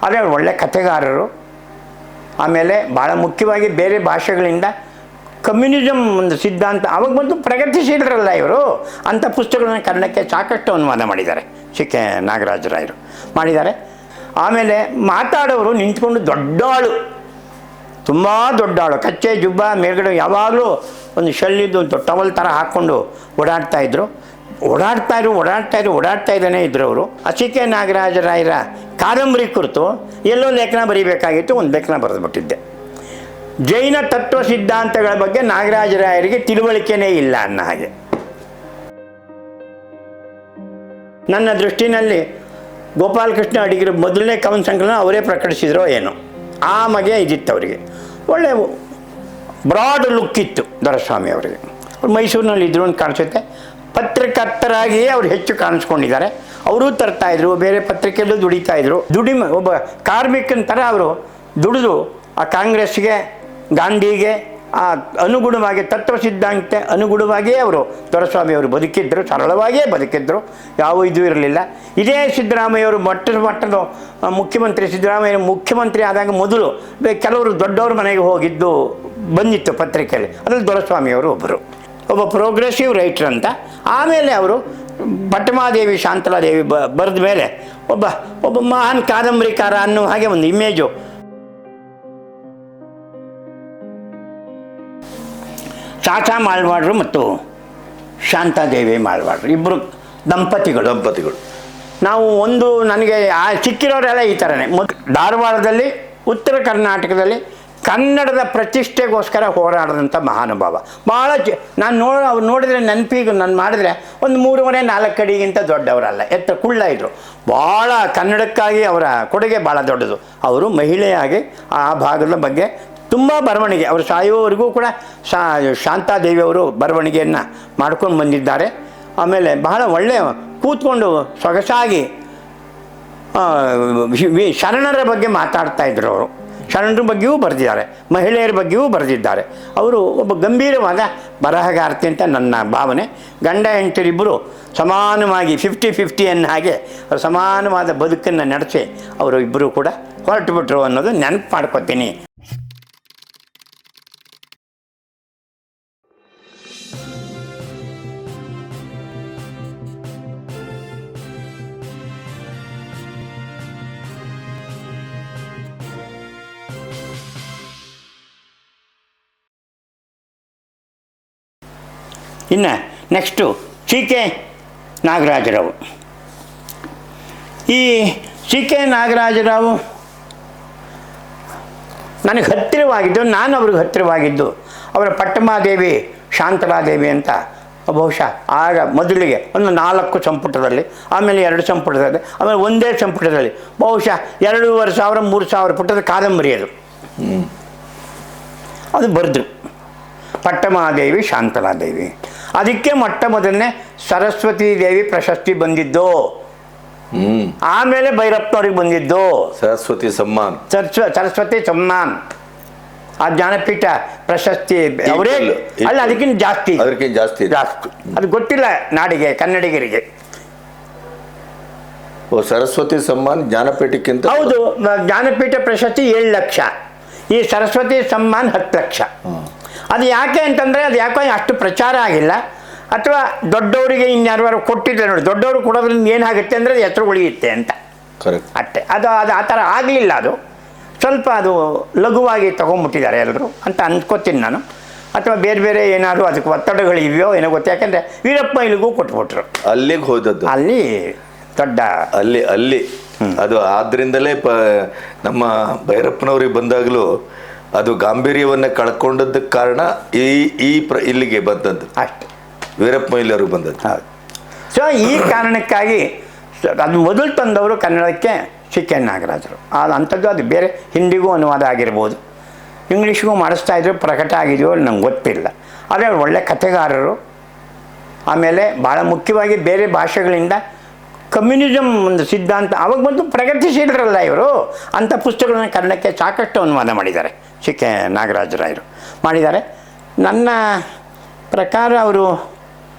ಆದರೆ ಅವರು ಒಳ್ಳೆ ಕಥೆಗಾರರು. ಆಮೇಲೆ ಭಾಳ ಮುಖ್ಯವಾಗಿ ಬೇರೆ ಭಾಷೆಗಳಿಂದ ಕಮ್ಯುನಿಸಮ್ ಒಂದು ಸಿದ್ಧಾಂತ ಅವಾಗ ಬಂದು ಪ್ರಗತಿಶೀಲರಲ್ಲ ಇವರು. ಅಂಥ ಪುಸ್ತಕಗಳನ್ನ ಕನ್ನಡಕ್ಕೆ ಸಾಕಷ್ಟು ಅನುವಾದ ಮಾಡಿದ್ದಾರೆ ಕೆ ನಾಗರಾಜರಾಯರು ಮಾಡಿದ್ದಾರೆ. ಆಮೇಲೆ ಮಾತಾಡೋರು ನಿಂತ್ಕೊಂಡು ದೊಡ್ಡಾಳು, ತುಂಬ ದೊಡ್ಡಾಳು, ಕಚ್ಚೆ ಜುಬ್ಬ ಮೇಲ್ಗಡೆ ಯಾವಾಗಲೂ ಒಂದು ಶಲ್ಲಿದ್ದು ಒಂದು ಟವಲ್ ಥರ ಹಾಕ್ಕೊಂಡು ಓಡಾಡ್ತಾಯಿದ್ರು. ಓಡಾಡ್ತಾ ಇದ್ದಾನೆ ಇದ್ರು ಅವರು. ಕೆ ನಾಗರಾಜರಾಯರ ಕಾದಂಬರಿ ಕುರಿತು ಎಲ್ಲೋ ಲೇಖನ ಬರೀಬೇಕಾಗಿತ್ತು, ಒಂದು ಲೇಖನ ಬರೆದುಬಿಟ್ಟಿದ್ದೆ. ಜೈನ ತತ್ವ ಸಿದ್ಧಾಂತಗಳ ಬಗ್ಗೆ ನಾಗರಾಜರಾಯರಿಗೆ ತಿಳುವಳಿಕೆನೇ ಇಲ್ಲ ಅನ್ನೋ ಹಾಗೆ. ನನ್ನ ದೃಷ್ಟಿನಲ್ಲಿ ಗೋಪಾಲಕೃಷ್ಣ ಅಡಿಗರು ಮೊದಲನೇ ಕವನ ಸಂಕಲನ ಅವರೇ ಪ್ರಕಟಿಸಿದ್ರೋ ಏನೋ, ಆ ಮಗೆ ಇದಿತ್ತು ಅವರಿಗೆ. ಒಳ್ಳೆ ಬ್ರಾಡ್ ಲುಕ್ ಇತ್ತು ದೊರೆಸ್ವಾಮಿ ಅವರಿಗೆ. ಅವ್ರು ಮೈಸೂರಿನಲ್ಲಿ ಇದ್ರು ಅಂತ ಕಾಣಿಸುತ್ತೆ. ಪತ್ರಕರ್ತರಾಗಿಯೇ ಅವರು ಹೆಚ್ಚು ಕಾಣಿಸ್ಕೊಂಡಿದ್ದಾರೆ. ಅವರೂ ತರ್ತಾಯಿದ್ರು, ಬೇರೆ ಪತ್ರಿಕೆಯಲ್ಲೂ ದುಡಿತಾಯಿದ್ರು. ಒಬ್ಬ ಕಾರ್ಮಿಕನ ಥರ ಅವರು ದುಡಿದು ಆ ಕಾಂಗ್ರೆಸ್ಗೆ, ಗಾಂಧಿಗೆ ಅನುಗುಣವಾಗಿ, ತತ್ವ ಸಿದ್ಧಾಂತ ಅನುಗುಣವಾಗಿಯೇ ಅವರು ದೊರೆಸ್ವಾಮಿ ಅವರು ಬದುಕಿದ್ರು, ಸರಳವಾಗಿಯೇ ಬದುಕಿದ್ರು, ಯಾವ ಇದು ಇರಲಿಲ್ಲ. ಇದೇ ಸಿದ್ದರಾಮಯ್ಯವರು ಮಟ್ಟದ ಮುಖ್ಯಮಂತ್ರಿ, ಸಿದ್ದರಾಮಯ್ಯ ಮುಖ್ಯಮಂತ್ರಿ ಆದಾಗ ಮೊದಲು ಕೆಲವರು ದೊಡ್ಡವ್ರ ಮನೆಗೆ ಹೋಗಿದ್ದು ಬಂದಿತ್ತು ಪತ್ರಿಕೆಯಲ್ಲಿ. ಅದರಲ್ಲಿ ದೊರೆಸ್ವಾಮಿಯವರು ಒಬ್ಬ ಪ್ರೋಗ್ರೆಸಿವ್ ರೈಟರ್ ಅಂತ. ಆಮೇಲೆ ಅವರು ಪಟ್ಟಮಾದೇವಿ ಶಾಂತಲಾದೇವಿ ಬರೆದ ಮೇಲೆ ಒಬ್ಬ ಮಹಾನ್ ಕಾದಂಬರಿಕಾರ ಅನ್ನೋ ಹಾಗೆ ಒಂದು ಇಮೇಜು. ಚಾಚಾ ಮಾಳ್ವಾಡ್ರು ಮತ್ತು ಶಾಂತಾದೇವಿ ಮಾಳ್ವಾಡ್ರು ಇಬ್ಬರು ದಂಪತಿಗಳು. ನಾವು ನನಗೆ ಸಿಕ್ಕಿರೋರೆಲ್ಲ ಈ ಥರನೇ. ಧಾರವಾಡದಲ್ಲಿ, ಉತ್ತರ ಕರ್ನಾಟಕದಲ್ಲಿ ಕನ್ನಡದ ಪ್ರತಿಷ್ಠೆಗೋಸ್ಕರ ಹೋರಾಡಿದಂಥ ಮಹಾನುಭಾವ. ಭಾಳ ಅವ್ರು ನೋಡಿದರೆ ನೆನಪಿಗೆ ನಾನು ಮಾಡಿದ್ರೆ ಒಂದು 3.5-4 ಅಡಿಗಿಂತ ದೊಡ್ಡವರಲ್ಲ, ಕುಳ್ಳ ಇದ್ದರು. ಭಾಳ ಕನ್ನಡಕ್ಕಾಗಿ ಅವರ ಕೊಡುಗೆ ಭಾಳ ದೊಡ್ಡದು. ಅವರು ಮಹಿಳೆಯಾಗಿ ಆ ಭಾಗದ ಬಗ್ಗೆ ತುಂಬ ಬರವಣಿಗೆ, ಅವರು ಸಾಯುವವರೆಗೂ ಕೂಡ ಶಾಂತಾದೇವಿಯವರು ಬರವಣಿಗೆಯನ್ನು ಮಾಡ್ಕೊಂಡು ಬಂದಿದ್ದಾರೆ. ಆಮೇಲೆ ಬಹಳ ಒಳ್ಳೆಯ ಕೂತ್ಕೊಂಡು ಸೊಗಸಾಗಿ ಶರಣರ ಬಗ್ಗೆ ಮಾತಾಡ್ತಾಯಿದ್ರು ಅವರು. ಶರಣರ ಬಗ್ಗೆಯೂ ಬರೆದಿದ್ದಾರೆ, ಮಹಿಳೆಯರ ಬಗ್ಗೆಯೂ ಬರೆದಿದ್ದಾರೆ. ಅವರು ಒಬ್ಬ ಗಂಭೀರವಾದ ಬರಹಗಾರ್ತಿ ಅಂತ ನನ್ನ ಭಾವನೆ. ಗಂಡ ಹೆಂಡತಿರಿಬ್ಬರು ಸಮಾನವಾಗಿ 50-50 ಅನ್ನೋ ಹಾಗೆ ಅವರು ಸಮಾನವಾದ ಬದುಕನ್ನು ನಡೆಸಿ ಅವರು ಇಬ್ಬರು ಕೂಡ ಹೊರಟು ಬಿಟ್ರು ಅನ್ನೋದು ನೆನಪು ಮಾಡ್ಕೊತೀನಿ. ಇನ್ನು ನೆಕ್ಸ್ಟು ಕೆ ನಾಗರಾಜರಾವ್. ಈ ಕೆ ನಾಗರಾಜರಾವ್ ನನಗೆ ಹತ್ತಿರವಾಗಿದ್ದು, ನಾನು ಅವ್ರಿಗೆ ಹತ್ತಿರವಾಗಿದ್ದು ಅವರ ಪಟ್ಟಮಾದೇವಿ ಶಾಂತಲಾದೇವಿ ಅಂತ ಬಹುಶಃ ಆಗ ಮೊದಲಿಗೆ ಒಂದು 4 ಸಂಪುಟದಲ್ಲಿ, ಆಮೇಲೆ 2 ಸಂಪುಟದಲ್ಲಿ, ಆಮೇಲೆ ಒಂದೇ ಸಂಪುಟದಲ್ಲಿ ಬಹುಶಃ 2,500-3,000 ಪುಟದ ಕಾದಂಬರಿ ಅದು ಬರೆದ್ರು. ಪಟ್ಟಮಾದೇವಿ ಶಾಂತಲಾದೇವಿ. ಅದಕ್ಕೆ ಮೊದಲನೇ ಸರಸ್ವತಿ ದೇವಿ ಪ್ರಶಸ್ತಿ ಬಂದಿದ್ದು. ಆಮೇಲೆ ಭೈರಪ್ಪನವ್ರಿಗೆ ಬಂದಿದ್ದು ಸರಸ್ವತಿ ಸಮ್ಮಾನ್. ಆ ಜ್ಞಾನಪೀಠ ಪ್ರಶಸ್ತಿ ಅವರೇ ಅಲ್ಲ, ಅದಕ್ಕಿಂತ ಜಾಸ್ತಿ. ಅದು ಗೊತ್ತಿಲ್ಲ ನಾಡಿಗೆ, ಕನ್ನಡಿಗರಿಗೆ. ಸರಸ್ವತಿ ಸಮ್ಮಾನ್ ಜ್ಞಾನಪೀಠಕ್ಕಿಂತ ಹೌದು. ಜ್ಞಾನಪೀಠ ಪ್ರಶಸ್ತಿ 7 ಲಕ್ಷ, ಈ ಸರಸ್ವತಿ ಸಮ್ಮಾನ್ 10 ಲಕ್ಷ. ಅದು ಯಾಕೆ ಅಂತಂದರೆ ಅದು ಯಾಕೋ ಅಷ್ಟು ಪ್ರಚಾರ ಆಗಿಲ್ಲ, ಅಥವಾ ದೊಡ್ಡವರಿಗೆ ಇನ್ಯಾರು ಕೊಟ್ಟಿದ್ರೆ ನೋಡಿ, ದೊಡ್ಡವರು ಕೊಡೋದ್ರಿಂದ ಏನಾಗುತ್ತೆ ಅಂದರೆ ಅದು ಹೆಸರು ಉಳಿಯುತ್ತೆ ಅಂತ ಅಷ್ಟೇ. ಅದು ಆ ಥರ ಆಗಲಿಲ್ಲ. ಅದು ಸ್ವಲ್ಪ ಅದು ಲಘುವಾಗಿ ತೊಗೊಂಡ್ಬಿಟ್ಟಿದ್ದಾರೆ ಎಲ್ಲರೂ ಅಂತ ಅಂದ್ಕೋತೀನಿ ನಾನು. ಅಥವಾ ಬೇರೆ ಏನಾದ್ರು ಅದಕ್ಕೆ ಒತ್ತಡಗಳಿವೆಯೋ ಏನೋ ಗೊತ್ತು. ಯಾಕೆಂದರೆ ವೀರಪ್ಪ ಇಲ್ಲಿಗೂ ಕೊಟ್ಬಿಟ್ರು, ಅಲ್ಲಿಗೆ ಹೋದದ್ದು, ಅಲ್ಲಿ ದೊಡ್ಡ ಅಲ್ಲಿ ಅದು. ಆದ್ದರಿಂದಲೇ ನಮ್ಮ ಭೈರಪ್ಪನವ್ರಿಗೆ ಬಂದಾಗಲೂ ಅದು ಗಾಂಭೀರ್ಯವನ್ನು ಕಳ್ಕೊಂಡದ್ದಕ್ಕೆ ಕಾರಣ ಇಲ್ಲಿಗೆ ಬಂದದ್ದು ಅಷ್ಟೆ, ವೀರಪ್ಪ ಮೊಯ್ಲಿಯವ್ರಿಗೆ ಬಂದದ್ದು. ಹೌದು. ಸೊ ಈ ಕಾರಣಕ್ಕಾಗಿ ಅದು ಮೊದಲು ತಂದವರು ಕನ್ನಡಕ್ಕೆ ಕೆ ನಾಗರಾಜರು. ಅಂಥದ್ದು ಅದು ಬೇರೆ ಹಿಂದಿಗೂ ಅನುವಾದ ಆಗಿರ್ಬೋದು, ಇಂಗ್ಲೀಷ್ಗೂ ಮಾಡಿಸ್ತಾಯಿದ್ರು, ಪ್ರಕಟ ಆಗಿದೆಯೋ ನಂಗೆ ಗೊತ್ತಿಲ್ಲ. ಆದರೆ ಅವರು ಒಳ್ಳೆ ಕಥೆಗಾರರು. ಆಮೇಲೆ ಭಾಳ ಮುಖ್ಯವಾಗಿ ಬೇರೆ ಭಾಷೆಗಳಿಂದ ಕಮ್ಯುನಿಸಮ್ ಒಂದು ಸಿದ್ಧಾಂತ ಅವಾಗ ಬಂದು ಪ್ರಗತಿಶೀಲರಲ್ಲ ಇವರು. ಅಂಥ ಪುಸ್ತಕಗಳನ್ನ ಕನ್ನಡಕ್ಕೆ ಸಾಕಷ್ಟು ಅನುವಾದ ಮಾಡಿದ್ದಾರೆ ಕೆ ನಾಗರಾಜರಾಯರು ಮಾಡಿದ್ದಾರೆ. ನನ್ನ ಪ್ರಕಾರ ಅವರು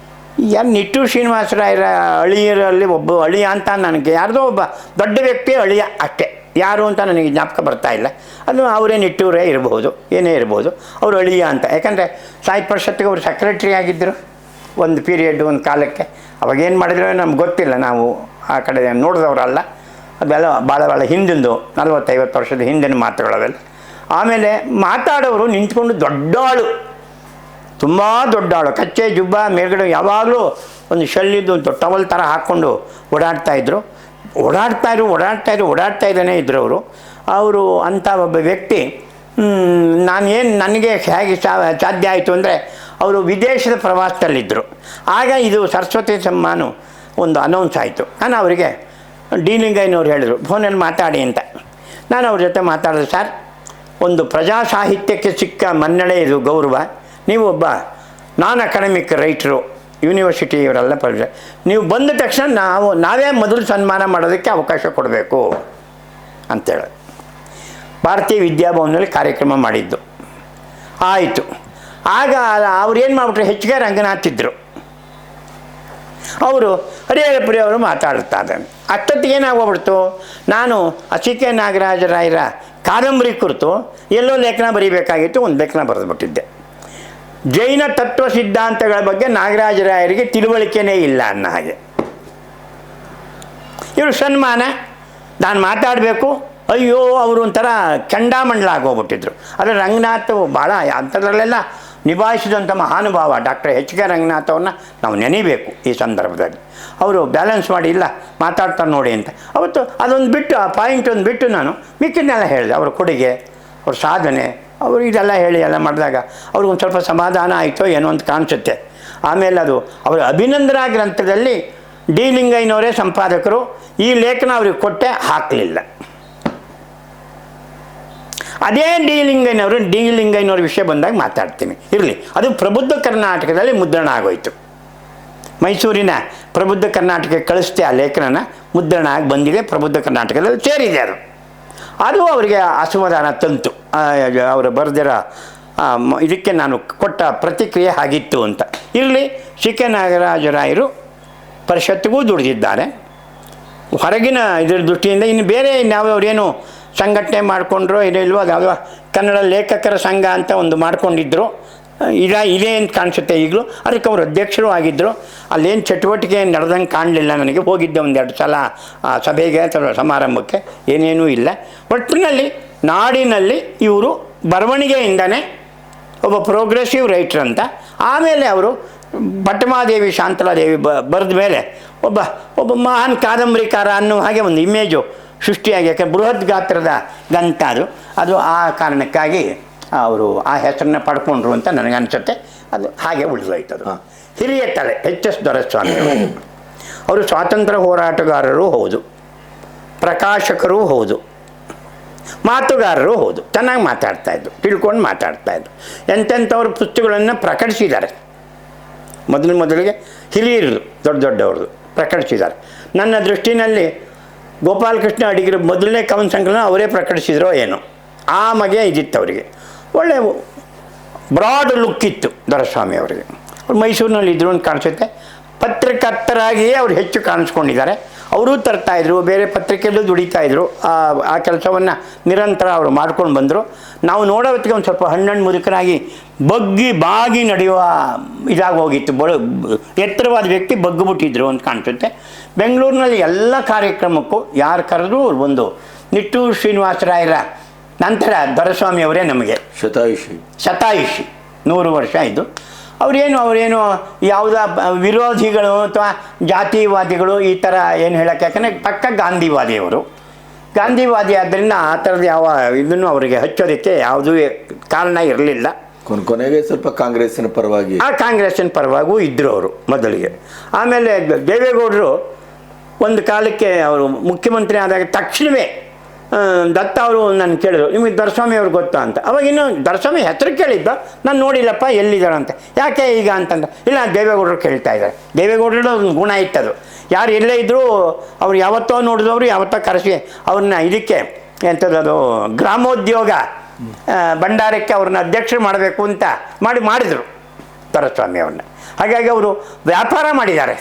ನಿಟ್ಟೂರು ಶ್ರೀನಿವಾಸರಾಯರ ಅಳಿಯರಲ್ಲಿ ಒಬ್ಬ ಅಳಿಯ ಅಂತ ನನಗೆ, ಯಾರ್ದೋ ಒಬ್ಬ ದೊಡ್ಡ ವ್ಯಕ್ತಿ ಅಳಿಯ ಅಷ್ಟೇ. ಯಾರು ಅಂತ ನನಗೆ ಜ್ಞಾಪಕ ಬರ್ತಾ ಇಲ್ಲ. ಅದು ಅವರೇ ನಿಟ್ಟೂರೇ ಇರ್ಬೋದು, ಏನೇ ಇರ್ಬೋದು. ಅವರು ಅಳಿಯ ಅಂತ, ಯಾಕಂದರೆ ಸಾಹಿತ್ಯ ಪರಿಷತ್ತಿಗೆ ಅವರು ಸೆಕ್ರೆಟ್ರಿ ಆಗಿದ್ದರು ಒಂದು ಪೀರಿಯಡ್, ಒಂದು ಕಾಲಕ್ಕೆ. ಅವಾಗೇನು ಮಾಡಿದ್ರು ನಮ್ಗೆ ಗೊತ್ತಿಲ್ಲ, ನಾವು ಆ ಕಡೆ ನೋಡಿದವರಲ್ಲ. ಅದೆಲ್ಲ ಭಾಳ ಹಿಂದಿಂದು 40-50 ವರ್ಷದ ಹಿಂದಿನ ಮಾತುಗಳವೆಲ್ಲ. ಆಮೇಲೆ ಮಾತಾಡೋರು ನಿಂತ್ಕೊಂಡು ದೊಡ್ಡಾಳು, ತುಂಬ ದೊಡ್ಡಾಳು, ಕಚ್ಚೆ ಜುಬ್ಬ ಮೇಲ್ಗಡೆ ಯಾವಾಗಲೂ ಒಂದು ಶೆಲ್ಲಿದ್ದು ಒಂದು ಟವಲ್ ಥರ ಹಾಕ್ಕೊಂಡು ಓಡಾಡ್ತಾಯಿದ್ರು. ಓಡಾಡ್ತಾ ಇದ್ದಾನೆ ಇದ್ರು ಅವರು. ಅಂಥ ಒಬ್ಬ ವ್ಯಕ್ತಿ ನನಗೆ ಹೇಗೆ ಸಾಧ್ಯ ಆಯಿತು ಅಂದರೆ, ಅವರು ವಿದೇಶದ ಪ್ರವಾಸದಲ್ಲಿದ್ದರು. ಆಗ ಇದು ಸರಸ್ವತಿ ಸಮ್ಮಾನ ಒಂದು ಅನೌನ್ಸ್ ಆಯಿತು. ನಾನು ಅವರಿಗೆ ಡಿ ಲಿಂಗಯ್ಯನವ್ರು ಹೇಳಿದರು ಫೋನಲ್ಲಿ ಮಾತಾಡಿ ಅಂತ. ನಾನು ಅವ್ರ ಜೊತೆ ಮಾತಾಡಿದೆ. ಸರ್, ಒಂದು ಪ್ರಜಾ ಸಾಹಿತ್ಯಕ್ಕೆ ಸಿಕ್ಕ ಮನ್ನಣೆ ಇದು, ಗೌರವ. ನೀವು ಒಬ್ಬ ನಾನ್ ಅಕಾಡೆಮಿಕ್ ರೈಟ್ರು, ಯೂನಿವರ್ಸಿಟಿ ಇವರೆಲ್ಲ ನೀವು ಬಂದ ತಕ್ಷಣ ನಾವೇ ಮೊದಲು ಸನ್ಮಾನ ಮಾಡೋದಕ್ಕೆ ಅವಕಾಶ ಕೊಡಬೇಕು ಅಂತೇಳಿ ಭಾರತೀಯ ವಿದ್ಯಾಭವನದಲ್ಲಿ ಕಾರ್ಯಕ್ರಮ ಮಾಡಿದ್ದು ಆಯಿತು. ಆಗ ಅವ್ರು ಏನು ಮಾಡಿಬಿಟ್ರು, ಎಚ್ ಕೆ ರಂಗನಾಥ್ ಇದ್ದರು. ಅವರು ಹರಿಹರಪುರಿ ಅವರು ಮಾತಾಡ್ತಾ ಇದ್ದಾರೆ. ಅಷ್ಟೊತ್ತಿಗೆ ಏನಾಗೋಗ್ಬಿಡ್ತು, ನಾನು ಸಿ ಕೆ ನಾಗರಾಜರಾಯರ ಕಾದಂಬರಿ ಕುರಿತು ಎಲ್ಲೋ ಲೇಖನ ಬರೀಬೇಕಾಗಿತ್ತು, ಒಂದು ಲೇಖನ ಬರೆದುಬಿಟ್ಟಿದ್ದೆ. ಜೈನ ತತ್ವ ಸಿದ್ಧಾಂತಗಳ ಬಗ್ಗೆ ನಾಗರಾಜರಾಯರಿಗೆ ತಿಳುವಳಿಕೆನೇ ಇಲ್ಲ ಅನ್ನೋ ಹಾಗೆ. ಇವರು ಸನ್ಮಾನ, ನಾನು ಮಾತಾಡಬೇಕು, ಅಯ್ಯೋ ಅವರು ಒಂಥರ ಕೆಂಡಾಮಂಡಲ ಆಗೋಗ್ಬಿಟ್ಟಿದ್ರು. ಆದರೆ ರಂಗನಾಥ್ ಭಾಳ ಅಂಥದ್ರಲ್ಲೆಲ್ಲ ನಿಭಾಯಿಸಿದಂಥ ಮಹಾನುಭಾವ ಡಾಕ್ಟರ್ ಎಚ್ ಕೆ ರಂಗನಾಥ್ ಅವ್ರನ್ನ ನಾವು ನೆನೀಬೇಕು ಈ ಸಂದರ್ಭದಲ್ಲಿ. ಅವರು ಬ್ಯಾಲೆನ್ಸ್ ಮಾಡಿ, ಇಲ್ಲ ಮಾತಾಡ್ತಾರೆ ನೋಡಿ ಅಂತ. ಅವತ್ತು ಅದೊಂದು ಬಿಟ್ಟು, ಆ ಪಾಯಿಂಟ್ ಒಂದು ಬಿಟ್ಟು ನಾನು ಮಿಕ್ಕಿನೆಲ್ಲ ಹೇಳಿದೆ. ಅವ್ರ ಕೊಡುಗೆ, ಅವ್ರ ಸಾಧನೆ, ಅವರು ಇದೆಲ್ಲ ಹೇಳಿ ಎಲ್ಲ ಮಾಡಿದಾಗ ಅವ್ರಿಗೊಂದು ಸ್ವಲ್ಪ ಸಮಾಧಾನ ಆಯಿತೋ ಏನೋ ಅಂತ ಕಾಣಿಸುತ್ತೆ. ಆಮೇಲೆ ಅದು ಅವರ ಅಭಿನಂದನಾ ಗ್ರಂಥದಲ್ಲಿ ಡಿ ಲಿಂಗಯ್ಯನವರೇ ಸಂಪಾದಕರು. ಈ ಲೇಖನ ಅವ್ರಿಗೆ ಕೊಟ್ಟೆ ಹಾಕಲಿಲ್ಲ. ಅದೇ ಡಿ ಲಿಂಗಯ್ಯನವ್ರ ವಿಷಯ ಬಂದಾಗ ಮಾತಾಡ್ತೀನಿ, ಇರಲಿ. ಅದು ಪ್ರಬುದ್ಧ ಕರ್ನಾಟಕದಲ್ಲಿ ಮುದ್ರಣ ಆಗೋಯ್ತು. ಮೈಸೂರಿನ ಪ್ರಬುದ್ಧ ಕರ್ನಾಟಕಕ್ಕೆ ಕಳಿಸ್ತೆ ಆ ಲೇಖನನ, ಮುದ್ರಣ ಆಗಿ ಬಂದಿದೆ, ಪ್ರಬುದ್ಧ ಕರ್ನಾಟಕದಲ್ಲಿ ಸೇರಿದೆ. ಅದು ಅವರಿಗೆ ಅಸಮಾಧಾನ ತಂತು. ಅವರು ಬರೆದಿರೋ ಇದಕ್ಕೆ ನಾನು ಕೊಟ್ಟ ಪ್ರತಿಕ್ರಿಯೆ ಆಗಿತ್ತು ಅಂತ. ಇರಲಿ, ಸಿ ಕೆ ನಾಗರಾಜರಾಯರು ಪರಿಷತ್ತಿಗೂ ದುಡಿದಿದ್ದಾರೆ. ಹೊರಗಿನ ಇದರ ದೃಷ್ಟಿಯಿಂದ ಇನ್ನು ಬೇರೆ ಇನ್ಯಾವ್ಯಾವ್ರೇನು ಸಂಘಟನೆ ಮಾಡಿಕೊಂಡ್ರು ಇಲ್ವೋ, ಅದು ಕನ್ನಡ ಲೇಖಕರ ಸಂಘ ಅಂತ ಒಂದು ಮಾಡ್ಕೊಂಡಿದ್ರು. ಇದೇ ಅಂತ ಕಾಣಿಸುತ್ತೆ ಈಗಲೂ. ಅದಕ್ಕೆ ಅವರು ಅಧ್ಯಕ್ಷರು ಆಗಿದ್ದರು. ಅಲ್ಲೇನು ಚಟುವಟಿಕೆ ನಡೆದಂಗೆ ಕಾಣಲಿಲ್ಲ ನನಗೆ. ಹೋಗಿದ್ದೆ ಒಂದೆರಡು ಸಲ ಸಭೆಗೆ ಅಥವಾ ಸಮಾರಂಭಕ್ಕೆ, ಏನೇನೂ ಇಲ್ಲ. ಒಟ್ಟಿನಲ್ಲಿ ನಾಡಿನಲ್ಲಿ ಇವರು ಬರವಣಿಗೆಯಿಂದನೇ ಒಬ್ಬ ಪ್ರೋಗ್ರೆಸಿವ್ ರೈಟ್ರ್ ಅಂತ. ಆಮೇಲೆ ಅವರು ಪಟ್ಟಮಾದೇವಿ ಶಾಂತಲಾದೇವಿ ಬರೆದ ಮೇಲೆ ಒಬ್ಬ ಮಹಾನ್ ಕಾದಂಬರಿಕಾರ ಅನ್ನೋ ಹಾಗೆ ಒಂದು ಇಮೇಜು ಸೃಷ್ಟಿಯಾಗಿ, ಯಾಕೆ ಬೃಹತ್ ಗಾತ್ರದ ಗ್ರಂಥ ಅದು ಆ ಕಾರಣಕ್ಕಾಗಿ ಅವರು ಆ ಹೆಸರನ್ನ ಪಡ್ಕೊಂಡ್ರು ಅಂತ ನನಗನ್ಸುತ್ತೆ. ಅದು ಹಾಗೆ ಉಳಿದೋಯ್ತು. ಅದು ಹಿರಿಯ ತಲೆ ಎಚ್ ಎಸ್ ದೊರೆಸ್ವಾಮಿ ಅವರು ಸ್ವಾತಂತ್ರ್ಯ ಹೋರಾಟಗಾರರೂ ಹೌದು, ಪ್ರಕಾಶಕರೂ ಹೌದು, ಮಾತುಗಾರರು ಹೌದು. ಚೆನ್ನಾಗಿ ಮಾತಾಡ್ತಾಯಿದ್ರು, ತಿಳ್ಕೊಂಡು ಮಾತಾಡ್ತಾಯಿದ್ರು. ಎಂತೆಂಥವ್ರ ಪುಸ್ತಕಗಳನ್ನು ಪ್ರಕಟಿಸಿದ್ದಾರೆ. ಮೊದಲಿಗೆ ಹಿರಿಯರು ದೊಡ್ಡವ್ರದ್ದು ಪ್ರಕಟಿಸಿದ್ದಾರೆ. ನನ್ನ ದೃಷ್ಟಿನಲ್ಲಿ ಗೋಪಾಲಕೃಷ್ಣ ಅಡಿಗರ ಮೊದಲನೇ ಕವನ ಸಂಕಲನ ಅವರೇ ಪ್ರಕಟಿಸಿದ್ರೋ ಏನೋ, ಆ ಮಗೆ ಇದಿತ್ತು ಅವರಿಗೆ. ಒಳ್ಳೆ ಬ್ರಾಡ್ ಲುಕ್ ಇತ್ತು ದೊರೆಸ್ವಾಮಿ ಅವರಿಗೆ. ಅವ್ರು ಮೈಸೂರಿನಲ್ಲಿ ಇದ್ರು ಅಂತ ಕಾಣಿಸುತ್ತೆ. ಪತ್ರಕರ್ತರಾಗಿಯೇ ಅವ್ರು ಹೆಚ್ಚು ಕಾಣಿಸ್ಕೊಂಡಿದ್ದಾರೆ. ಅವರೂ ತರ್ತಾಯಿದ್ರು, ಬೇರೆ ಪತ್ರಿಕೆಯಲ್ಲೂ ದುಡಿತಾಯಿದ್ರು. ಆ ಕೆಲಸವನ್ನು ನಿರಂತರ ಅವರು ಮಾಡ್ಕೊಂಡು ಬಂದರು. ನಾವು ನೋಡೋತ್ತಿಗೆ ಒಂದು ಸ್ವಲ್ಪ ಹಣ್ಣು ಮುದುಕರಾಗಿ ಬಾಗಿ ನಡೆಯುವ ಇದಾಗಿ ಹೋಗಿತ್ತು. ಎತ್ತರವಾದ ವ್ಯಕ್ತಿ ಬಗ್ಗಿಬಿಟ್ಟಿದ್ರು ಅಂತ ಕಾಣಿಸುತ್ತೆ. ಬೆಂಗಳೂರಿನಲ್ಲಿ ಎಲ್ಲ ಕಾರ್ಯಕ್ರಮಕ್ಕೂ ಯಾರು ಕರೆದ್ರೂ ಒಂದು ನಿಟ್ಟೂರು ಶ್ರೀನಿವಾಸರಾಯರ ನಂತರ ದೊರೆಸ್ವಾಮಿ ಅವರೇ ನಮಗೆ ಶತಾಯುಷಿ 100 ವರ್ಷ ಇದು. ಅವರೇನು ಯಾವುದ ವಿರೋಧಿಗಳು ಅಥವಾ ಜಾತಿವಾದಿಗಳು ಈ ಥರ ಏನು ಹೇಳೋಕ್ಕೆ, ಯಾಕಂದರೆ ಪಕ್ಕ ಗಾಂಧಿವಾದಿ ಆದ್ದರಿಂದ ಆ ಥರದ ಯಾವ ಇದನ್ನು ಅವರಿಗೆ ಹಚ್ಚೋದಕ್ಕೆ ಯಾವುದೂ ಕಾರಣ ಇರಲಿಲ್ಲ. ಕೊನೆಗೆ ಸ್ವಲ್ಪ ಕಾಂಗ್ರೆಸ್ಸಿನ ಪರವಾಗೂ ಇದ್ದರು ಅವರು ಮೊದಲಿಗೆ. ಆಮೇಲೆ ದೇವೇಗೌಡರು ಒಂದು ಕಾಲಕ್ಕೆ ಅವರು ಮುಖ್ಯಮಂತ್ರಿ ಆದಾಗ ತಕ್ಷಣವೇ ದತ್ತ ಅವರು ನಾನು ಕೇಳಿದ್ರು, ನಿಮಗೆ ದೊರೆಸ್ವಾಮಿ ಅವ್ರು ಗೊತ್ತಾ ಅಂತ. ಅವಾಗಿನ್ನೂ ದೊರೆಸ್ವಾಮಿ ಹೆಸರು ಕೇಳಿದ್ದ, ನಾನು ನೋಡಿಲ್ಲಪ್ಪ ಎಲ್ಲಿದ್ದಾರೆ ಅಂತ. ಯಾಕೆ ಈಗ ಅಂತಂದ್ರೆ, ಇಲ್ಲ ದೇವೇಗೌಡರು ಕೇಳ್ತಾ ಇದ್ದಾರೆ. ದೇವೇಗೌಡರು ಒಂದು ಗುಣ ಇತ್ತದು, ಯಾರು ಎಲ್ಲೇ ಇದ್ದರೂ ಅವ್ರು ಯಾವತ್ತೋ ನೋಡಿದವರು ಯಾವತ್ತೋ ಕರೆಸಿ ಅವ್ರನ್ನ ಇದಕ್ಕೆ ಎಂಥದ್ದು ಗ್ರಾಮೋದ್ಯೋಗ ಭಂಡಾರಕ್ಕೆ ಅವ್ರನ್ನ ಅಧ್ಯಕ್ಷರು ಮಾಡಬೇಕು ಅಂತ ಮಾಡಿದರು ದೊರೆಸ್ವಾಮಿ ಅವ್ರನ್ನ. ಹಾಗಾಗಿ ಅವರು ವ್ಯಾಪಾರ ಮಾಡಿದ್ದಾರೆ.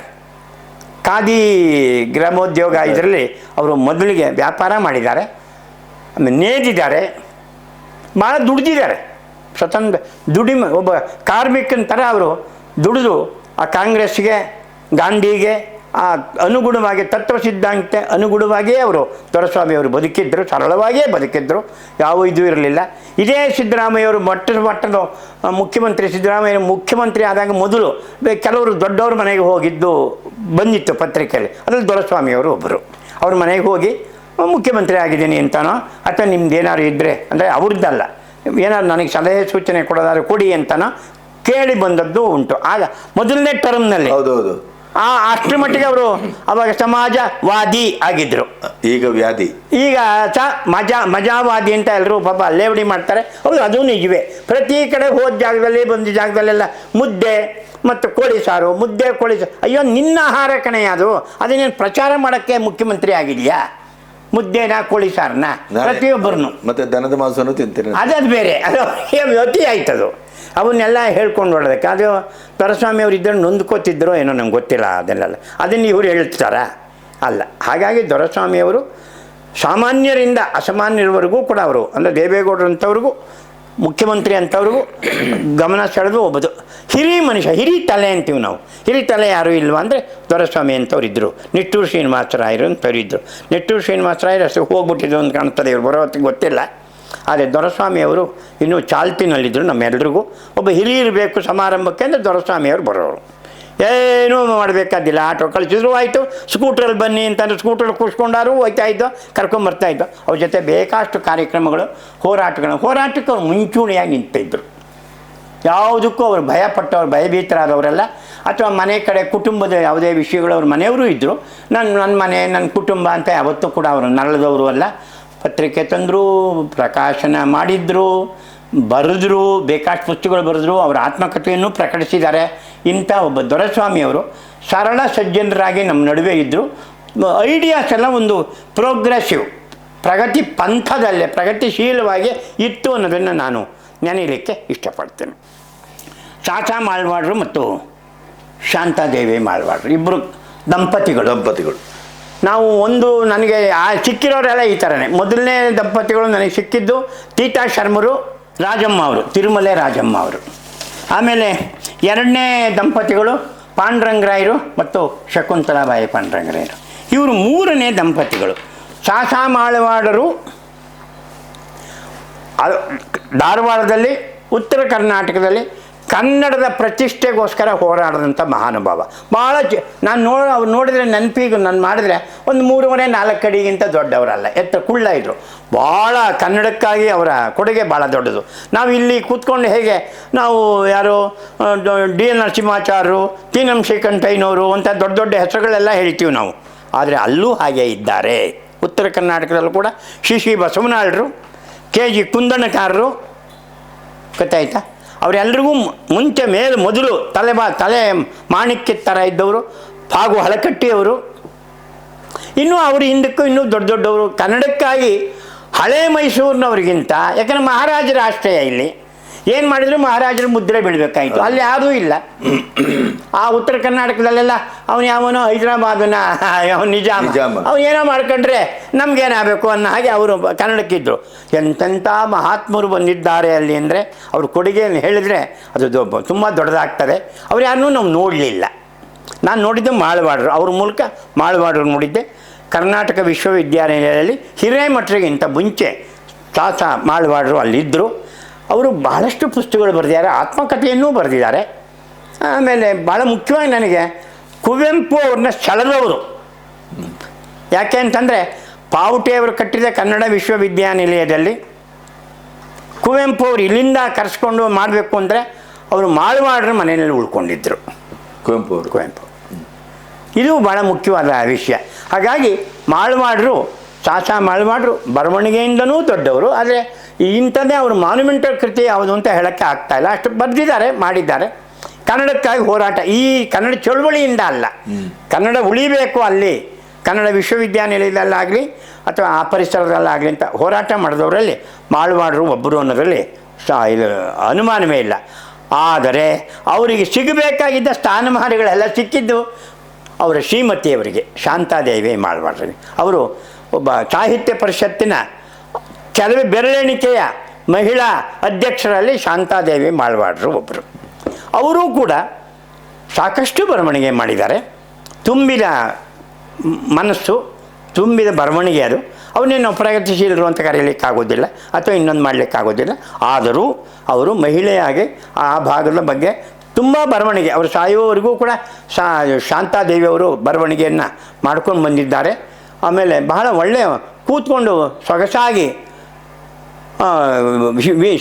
ಖಾದಿ ಗ್ರಾಮೋದ್ಯೋಗ ಇದರಲ್ಲಿ ಅವರು ಮೊದಲಿಗೆ ವ್ಯಾಪಾರ ಮಾಡಿದ್ದಾರೆ. ಆಮೇಲೆ ನೇದಿದ್ದಾರೆ, ಭಾಳ ದುಡ್ದಿದ್ದಾರೆ. ಸ್ವತಂತ್ರ ದುಡಿಮೆ ಒಬ್ಬ ಕಾರ್ಮಿಕನ ಥರ ಅವರು ದುಡಿದು ಆ ಕಾಂಗ್ರೆಸ್ಗೆ, ಗಾಂಧಿಗೆ ಆ ಅನುಗುಣವಾಗಿ ತತ್ವ ಸಿದ್ಧಾಂತ ಅನುಗುಣವಾಗಿಯೇ ಅವರು ದೊರೆಸ್ವಾಮಿಯವರು ಬದುಕಿದ್ದರು, ಸರಳವಾಗಿಯೇ ಬದುಕಿದ್ದರು, ಯಾವ ಇದು ಇರಲಿಲ್ಲ. ಇದೇ ಸಿದ್ದರಾಮಯ್ಯವರು ಮಟ್ಟದ ಮುಖ್ಯಮಂತ್ರಿ ಸಿದ್ದರಾಮಯ್ಯ ಮುಖ್ಯಮಂತ್ರಿ ಆದಾಗ ಮೊದಲು ಕೆಲವರು ದೊಡ್ಡವ್ರ ಮನೆಗೆ ಹೋಗಿದ್ದು ಬಂದಿತ್ತು ಪತ್ರಿಕೆಯಲ್ಲಿ. ಅದರಲ್ಲಿ ದೊರೆಸ್ವಾಮಿಯವರು ಒಬ್ಬರು. ಅವ್ರ ಮನೆಗೆ ಹೋಗಿ ಮುಖ್ಯಮಂತ್ರಿ ಆಗಿದ್ದೀನಿ ಅಂತನೋ ಅಥವಾ ನಿಮ್ದು ಏನಾದ್ರು ಇದ್ದರೆ ಅಂದರೆ ಅವ್ರದ್ದಲ್ಲ, ಏನಾದ್ರು ನನಗೆ ಸಲಹೆ ಸೂಚನೆ ಕೊಡೋದಾದ್ರು ಕೊಡಿ ಅಂತನೋ ಕೇಳಿ ಬಂದದ್ದು ಉಂಟು. ಆಗ ಮೊದಲನೇ ಟರ್ಮ್ನಲ್ಲಿ ಹೌದೌದು, ಅಷ್ಟರ ಮಟ್ಟಿಗೆ ಅವರು ಅವಾಗ ಸಮಾಜವಾದಿ ಆಗಿದ್ದರು. ಈಗ ವ್ಯಾಧಿ, ಈಗ ಮಜಾವಾದಿ ಅಂತ ಎಲ್ಲರೂ ಪಾಪ ಲೇವಡಿ ಮಾಡ್ತಾರೆ. ಹೌದು, ಅದು ನಿಜವೇ. ಪ್ರತಿ ಕಡೆ ಹೋದ ಜಾಗದಲ್ಲಿ ಬಂದ ಜಾಗದಲ್ಲೆಲ್ಲ ಮುದ್ದೆ ಮತ್ತು ಕೋಳಿ ಸಾರು, ಮುದ್ದೆ ಕೋಳಿ ಸಾರು. ಅಯ್ಯೋ, ನಿನ್ನ ಆಹಾರ ಕಣೆ ಅದು, ಅದನ್ನೇನು ಪ್ರಚಾರ ಮಾಡೋಕ್ಕೆ ಮುಖ್ಯಮಂತ್ರಿ ಆಗಿದೆಯಾ? ಮುದ್ದೆನ ಕೋಳಿ ಸಾರನ್ನ ಪ್ರತಿಯೊಬ್ಬರನ್ನು, ಮತ್ತೆ ದನದ ಮಾಂಸನೂ ತಿಂತೀನಿ, ಅದು ಬೇರೆ, ಅದು ಅತಿ ಆಯ್ತದು. ಅವನ್ನೆಲ್ಲ ಹೇಳ್ಕೊಂಡು ಹೊಡೋದಕ್ಕೆ ಅದು ದೊರೆಸ್ವಾಮಿ ಅವರು ಇದ್ದರೆ ನೊಂದ್ಕೋತಿದ್ರೋ ಏನೋ ನಂಗೆ ಗೊತ್ತಿಲ್ಲ. ಅದನ್ನು ಇವರು ಹೇಳ್ತಾರಾ? ಅಲ್ಲ. ಹಾಗಾಗಿ ದೊರೆಸ್ವಾಮಿಯವರು ಸಾಮಾನ್ಯರಿಂದ ಅಸಾಮಾನ್ಯರವರೆಗೂ ಕೂಡ ಅವರು ಅಂದರೆ ದೇವೇಗೌಡರಂಥವ್ರಿಗೂ ಮುಖ್ಯಮಂತ್ರಿ ಅಂಥವ್ರಿಗೂ ಗಮನ ಸೆಳೆದು ಒಬ್ಬದು ಹಿರಿ ಮನುಷ್ಯ, ಹಿರಿ ತಲೆ ಅಂತೀವಿ ನಾವು. ಹಿರಿ ತಲೆ ಯಾರೂ ಇಲ್ವಾ ಅಂದರೆ ದೊರೆಸ್ವಾಮಿ ಅಂಥವ್ರು ಇದ್ದರು. ನಿಟ್ಟೂರು ಶ್ರೀನಿವಾಸರಾಯರು ಅಂತವ್ರು ಇದ್ದರು. ನಿಟ್ಟೂರು ಶ್ರೀನಿವಾಸರಾಯರು ಅಷ್ಟು ಹೋಗ್ಬಿಟ್ಟಿದ್ರು ಅಂತ ಕಾಣ್ತದೆ, ಇವ್ರು ಬರೋ ಹೊತ್ತಿಗೆ ಗೊತ್ತಿಲ್ಲ. ಆದರೆ ದೊರೆಸ್ವಾಮಿಯವರು ಇನ್ನೂ ಚಾಲ್ತಿನಲ್ಲಿದ್ದರು. ನಮ್ಮೆಲ್ರಿಗೂ ಒಬ್ಬ ಹಿರಿಯರು ಬೇಕು ಸಮಾರಂಭಕ್ಕೆ ಅಂದರೆ ದೊರೆಸ್ವಾಮಿಯವರು ಬರೋರು. ಏನೂ ಮಾಡಬೇಕಾದಿಲ್ಲ, ಆಟೋ ಕಳಿಸಿದ್ರು ಆಯಿತು, ಸ್ಕೂಟ್ರಲ್ಲಿ ಬನ್ನಿ ಅಂತಂದ್ರೆ ಸ್ಕೂಟ್ರಲ್ಲಿ ಕೂರಿಸ್ಕೊಂಡಾರು ಹೋಗ್ತಾಯಿದ್ದೋ, ಕರ್ಕೊಂಬರ್ತಾಯಿದ್ದೋ. ಅವ್ರ ಜೊತೆ ಬೇಕಾಷ್ಟು ಕಾರ್ಯಕ್ರಮಗಳು, ಹೋರಾಟಕ್ಕೆ ಅವ್ರು ಮುಂಚೂಣಿಯಾಗಿ ನಿಂತಿದ್ದರು. ಯಾವುದಕ್ಕೂ ಅವರು ಭಯಪಟ್ಟವ್ರು, ಭಯಭೀತರಾದವರೆಲ್ಲ. ಅಥವಾ ಮನೆ ಕಡೆ ಕುಟುಂಬದ ಯಾವುದೇ ವಿಷಯಗಳು ಅವ್ರ ಮನೆಯವರು ಇದ್ದರು. ನನ್ನ ಮನೆ, ನನ್ನ ಕುಟುಂಬ ಅಂತ ಯಾವತ್ತೂ ಕೂಡ ಅವರು ನರಳದವರು ಅಲ್ಲ. ಪತ್ರಿಕೆ ತಂದರು, ಪ್ರಕಾಶನ ಮಾಡಿದ್ರು, ಬರೆದ್ರು, ಬೇಕಾಷ್ಟು ಪುಸ್ತಕಗಳು ಬರೆದ್ರು, ಅವರ ಆತ್ಮಕಥೆಯನ್ನು ಪ್ರಕಟಿಸಿದ್ದಾರೆ. ಇಂಥ ಒಬ್ಬ ದೊರೆಸ್ವಾಮಿಯವರು ಸರಳ ಸಜ್ಜನರಾಗಿ ನಮ್ಮ ನಡುವೆ ಇದ್ದರು. ಐಡಿಯಾಸ್ ಎಲ್ಲ ಒಂದು ಪ್ರೋಗ್ರೆಸಿವ್, ಪ್ರಗತಿ ಪಂಥದಲ್ಲೇ ಪ್ರಗತಿಶೀಲವಾಗಿ ಇತ್ತು ಅನ್ನೋದನ್ನು ನಾನು ನೆನೀಲಿಕ್ಕೆ ಇಷ್ಟಪಡ್ತೇನೆ. ಚಾಚಾ ಮಾಳ್ವಾಡ್ರು ಮತ್ತು ಶಾಂತಾದೇವಿ ಮಾಳ್ವಾಡ್ರು ಇಬ್ಬರು ದಂಪತಿಗಳು. ನಾವು ನನಗೆ ಸಿಕ್ಕಿರೋರೆಲ್ಲ ಈ ಥರನೇ. ಮೊದಲನೇ ದಂಪತಿಗಳು ನನಗೆ ಸಿಕ್ಕಿದ್ದು ತೀಟಾ ಶರ್ಮರು, ರಾಜಮ್ಮ ಅವರು, ತಿರುಮಲೆ ರಾಜಮ್ಮ ಅವರು. ಆಮೇಲೆ ಎರಡನೇ ದಂಪತಿಗಳು ಪಾಂಡುರಂಗರಾಯರು ಮತ್ತು ಶಕುಂತಲಾಬಾಯಿ ಪಾಂಡುರಂಗರಾಯರು. ಇವರು ಮೂರನೇ ದಂಪತಿಗಳು. ಚಾಚಾ ಮಾಳ್ವಾಡರು ಧಾರವಾಡದಲ್ಲಿ, ಉತ್ತರ ಕರ್ನಾಟಕದಲ್ಲಿ ಕನ್ನಡದ ಪ್ರತಿಷ್ಠೆಗೋಸ್ಕರ ಹೋರಾಡಿದಂಥ ಮಹಾನುಭಾವ. ಭಾಳ ಅವ್ರು ನೋಡಿದರೆ ನೆನಪಿಗೆ ನಾನು ಮಾಡಿದ್ರೆ ಒಂದು 3.5-4 ಅಡಿಗಿಂತ ದೊಡ್ಡವರಲ್ಲ, ಕುಳ್ಳ ಇದ್ದರು. ಭಾಳ ಕನ್ನಡಕ್ಕಾಗಿ ಅವರ ಕೊಡುಗೆ ಭಾಳ ದೊಡ್ಡದು. ನಾವು ಇಲ್ಲಿ ಕೂತ್ಕೊಂಡು ಹೇಗೆ ನಾವು ಯಾರು ಡಿ ಎನ್ ನರಸಿಂಹಾಚಾರ್ಯರು, ಟಿ ಎಂ ಶ್ರೀಕಂಠಯ್ಯನವರು ಅಂತ ದೊಡ್ಡ ದೊಡ್ಡ ಹೆಸರುಗಳೆಲ್ಲ ಹೇಳ್ತೀವಿ ನಾವು. ಆದರೆ ಅಲ್ಲೂ ಹಾಗೆ ಇದ್ದಾರೆ. ಉತ್ತರ ಕರ್ನಾಟಕದಲ್ಲೂ ಕೂಡ ಶ್ರೀ ಬಸವನಾಳರು, KG ಕುಂದಣಕಾರರು, ಗೊತ್ತಾಯ್ತಾ? ಅವರೆಲ್ಲರಿಗೂ ಮುಂಚೆ ಮೊದಲು ತಲೆ ಮಾಣಿಕ್ಯದ ಥರ ಇದ್ದವರು ಫಾಗು ಹಳಕಟ್ಟಿಯವರು. ಇನ್ನೂ ಅವರು ಹಿಂದಕ್ಕೂ ಇನ್ನೂ ದೊಡ್ಡ ದೊಡ್ಡವರು ಕನ್ನಡಕ್ಕಾಗಿ. ಹಳೆ ಮೈಸೂರಿನವ್ರಿಗಿಂತ, ಯಾಕಂದರೆ ಮಹಾರಾಜರ ಆಶ್ರಯ ಇಲ್ಲಿ. ಏನು ಮಾಡಿದ್ರು ಮಹಾರಾಜರು ಮುದ್ರೆ ಬೀಳಬೇಕಾಯಿತು. ಅಲ್ಲಿ ಯಾವುದೂ ಇಲ್ಲ. ಆ ಉತ್ತರ ಕರ್ನಾಟಕದಲ್ಲೆಲ್ಲ ಯಾವನೋ ಹೈದರಾಬಾದನ ನಿಜಾಮ ಏನೋ ಮಾಡ್ಕೊಂಡ್ರೆ ನಮಗೇನಾಗಬೇಕು ಅನ್ನೋ ಹಾಗೆ ಅವರು ಕನ್ನಡಕ್ಕಿದ್ದರು. ಎಂತೆಂಥ ಮಹಾತ್ಮರು ಬಂದಿದ್ದಾರೆ ಅಲ್ಲಿ ಅಂದರೆ ಅವ್ರ ಕೊಡುಗೆಯನ್ನು ಹೇಳಿದರೆ ಅದು ತುಂಬ ದೊಡ್ಡದಾಗ್ತದೆ. ಅವ್ರು ಯಾರನ್ನೂ ನಾವು ನೋಡಲಿಲ್ಲ. ನಾನು ನೋಡಿದ್ದು ಮಾಳ್ವಾಡ್ರು, ಅವ್ರ ಮೂಲಕ ಮಾಳ್ವಾಡ್ರು ನೋಡಿದ್ದೆ. ಕರ್ನಾಟಕ ವಿಶ್ವವಿದ್ಯಾನಿಲಯದಲ್ಲಿ ಹಿರೇಮಠರಿಗಿಂತ ಮುಂಚೆ ಚಾಚಾ ಮಾಳ್ವಾಡ್ರು ಅಲ್ಲಿದ್ದರು. ಅವರು ಬಹಳಷ್ಟು ಪುಸ್ತಕಗಳು ಬರೆದಿದ್ದಾರೆ, ಆತ್ಮಕಥೆಯನ್ನೂ ಬರೆದಿದ್ದಾರೆ. ಆಮೇಲೆ ಭಾಳ ಮುಖ್ಯವಾಗಿ ನನಗೆ ಕುವೆಂಪು ಅವ್ರನ್ನ ಸೆಳೆದವರು. ಯಾಕೆ ಅಂತಂದರೆ ಪಾವುಟೆಯವರು ಕಟ್ಟಿದ ಕನ್ನಡ ವಿಶ್ವವಿದ್ಯಾನಿಲಯದಲ್ಲಿ ಕುವೆಂಪು ಅವರು ಇಲ್ಲಿಂದ ಕರೆಸ್ಕೊಂಡು ಮಾಡಬೇಕು ಅಂದರೆ ಅವರು ಮಾಳ್ವಾಡ್ರ ಮನೆಯಲ್ಲಿ ಉಳ್ಕೊಂಡಿದ್ದರು. ಕುವೆಂಪು ಇದು ಭಾಳ ಮುಖ್ಯವಾದ ವಿಷಯ. ಹಾಗಾಗಿ ಮಾಳ್ವಾಡ್ರು, ಚಾಚಾ ಮಾಳ್ವಾಡ್ರು ಬರವಣಿಗೆಯಿಂದನೂ ದೊಡ್ಡವರು. ಆದರೆ ಇಂಥದ್ದೇ ಅವರು ಮಾನ್ಯುಮೆಂಟಲ್ ಕೃತಿ ಯಾವುದು ಅಂತ ಹೇಳೋಕ್ಕೆ ಆಗ್ತಾಯಿಲ್ಲ, ಅಷ್ಟು ಬರೆದಿದ್ದಾರೆ, ಮಾಡಿದ್ದಾರೆ. ಕನ್ನಡಕ್ಕಾಗಿ ಹೋರಾಟ, ಈ ಕನ್ನಡ ಚಳುವಳಿಯಿಂದ ಅಲ್ಲ, ಕನ್ನಡ ಉಳಿಬೇಕು ಅಲ್ಲಿ, ಕನ್ನಡ ವಿಶ್ವವಿದ್ಯಾನಿಲಯದಲ್ಲಾಗಲಿ ಅಥವಾ ಆ ಪರಿಸರದಲ್ಲಾಗಲಿ ಅಂತ ಹೋರಾಟ ಮಾಡಿದವರಲ್ಲಿ ಮಾಳ್ವಾಡ್ರು ಒಬ್ಬರು ಅನ್ನೋದರಲ್ಲಿ ಇದು ಅನುಮಾನವೇ ಇಲ್ಲ. ಆದರೆ ಅವರಿಗೆ ಸಿಗಬೇಕಾಗಿದ್ದ ಸ್ಥಾನಮಾನಗಳೆಲ್ಲ ಸಿಕ್ಕಿದ್ದು ಅವರ ಶ್ರೀಮತಿಯವರಿಗೆ, ಶಾಂತಾದೇವಿ ಮಾಳ್ವಾಡ್ರಿಗೆ. ಅವರು ಒಬ್ಬ ಸಾಹಿತ್ಯ ಪರಿಷತ್ತಿನ ಕೆಲವೇ ಬೆರಳೆಣಿಕೆಯ ಮಹಿಳಾ ಅಧ್ಯಕ್ಷರಲ್ಲಿ ಶಾಂತಾದೇವಿ ಮಾಳ್ವಾಡ್ರು ಒಬ್ಬರು. ಅವರೂ ಕೂಡ ಸಾಕಷ್ಟು ಬರವಣಿಗೆ ಮಾಡಿದ್ದಾರೆ. ತುಂಬಿದ ಮನಸ್ಸು, ತುಂಬಿದ ಬರವಣಿಗೆ ಅದು. ಅವನ್ನೇನು ಪ್ರಗತಿಶೀಲರು ಅಂತ ಕರೆಯಲಿಕ್ಕಾಗೋದಿಲ್ಲ ಅಥವಾ ಇನ್ನೊಂದು ಮಾಡಲಿಕ್ಕಾಗೋದಿಲ್ಲ. ಆದರೂ ಅವರು ಮಹಿಳೆಯಾಗಿ ಆ ಭಾಗದ ಬಗ್ಗೆ ತುಂಬ ಬರವಣಿಗೆ, ಅವರು ಸಾಯುವವರೆಗೂ ಕೂಡ ಶಾಂತಾದೇವಿಯವರು ಬರವಣಿಗೆಯನ್ನು ಮಾಡ್ಕೊಂಡು ಬಂದಿದ್ದಾರೆ. ಆಮೇಲೆ ಬಹಳ ಒಳ್ಳೆಯ ಕೂತ್ಕೊಂಡು ಸೊಗಸಾಗಿ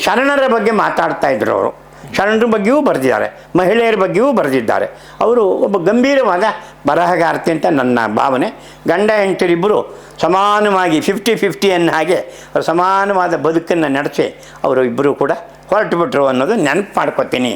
ಶರಣರ ಬಗ್ಗೆ ಮಾತಾಡ್ತಾಯಿದ್ರು. ಅವರು ಶರಣರ ಬಗ್ಗೆಯೂ ಬರೆದಿದ್ದಾರೆ, ಮಹಿಳೆಯರ ಬಗ್ಗೆಯೂ ಬರೆದಿದ್ದಾರೆ. ಅವರು ಒಬ್ಬ ಗಂಭೀರವಾದ ಬರಹಗಾರ್ತಿ ಅಂತ ನನ್ನ ಭಾವನೆ. ಗಂಡ ಹೆಂಡತಿರಿಬ್ಬರು ಸಮಾನವಾಗಿ 50-50 ಅನ್ನೋ ಹಾಗೆ ಸಮಾನವಾದ ಬದುಕನ್ನು ನಡೆಸಿ ಅವರು ಇಬ್ಬರು ಕೂಡ ಹೊರಟುಬಿಟ್ರು ಅನ್ನೋದು ನೆನಪು ಮಾಡ್ಕೊತೀನಿ.